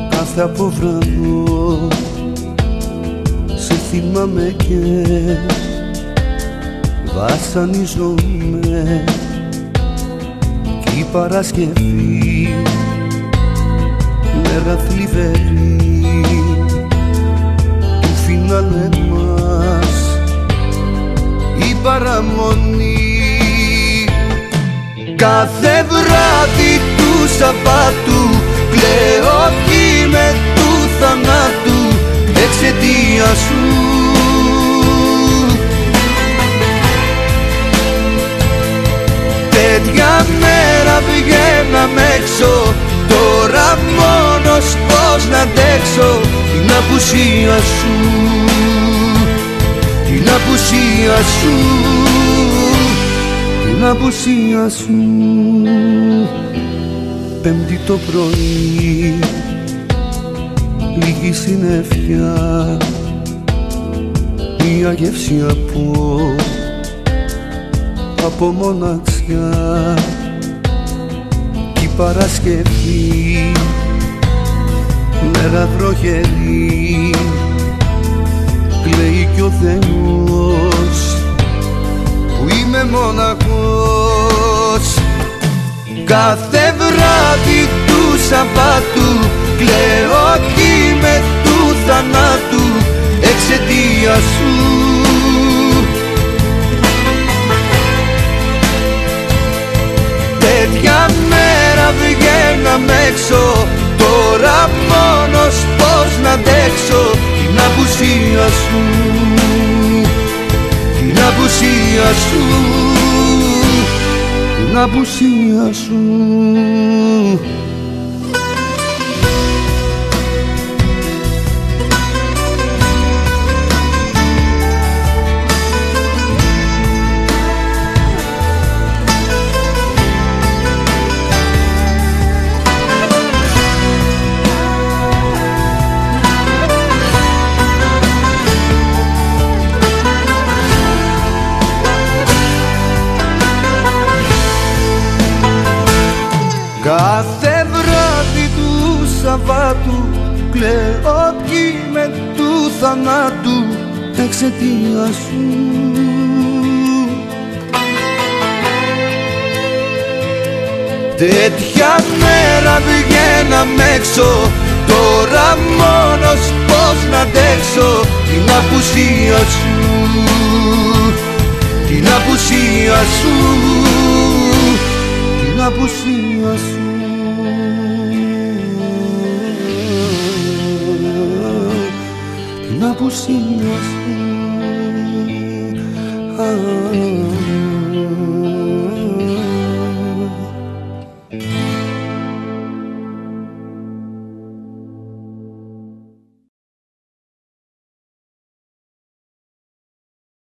κάθε αποβραδό σε θυμάμαι και βασανίζομαι. Κι η Παρασκευή μέρα θλιβερή του φινάλε μας, η παραμονή. Κάθε βράδυ του Σαββάτου κλαίω κι με του θανάτου εξαιτίας σου. Τέτοια μέρα βγαίναμε έξω, τώρα μόνος πώς να αντέξω την απουσία σου, την απουσία σου, την απουσία σου. Πέμπτη το πρωί, λίγη συννεφιά, μια γεύση από μοναξιά. Κι η Παρασκευή μέρα βροχερή, κλαίει κι ο Θεός που είμαι μοναχός. Κάθε βράδυ του Σαββάτου κλαίω κι με του θανάτου εξαιτίας σου. Τέτοια μέρα βγαίναμε έξω, τώρα μόνος πώς να αντέξω την απουσία σου, την απουσία σου, την απουσία σου. Κάθε βράδυ του Σαββάτου κλαίω κι με του θανάτου εξαιτίας σου. Τέτοια μέρα βγαίναμε έξω, τώρα μόνος πώς να αντέξω την απουσία σου, την απουσία σου, την απουσία σου. Την απουσία σου.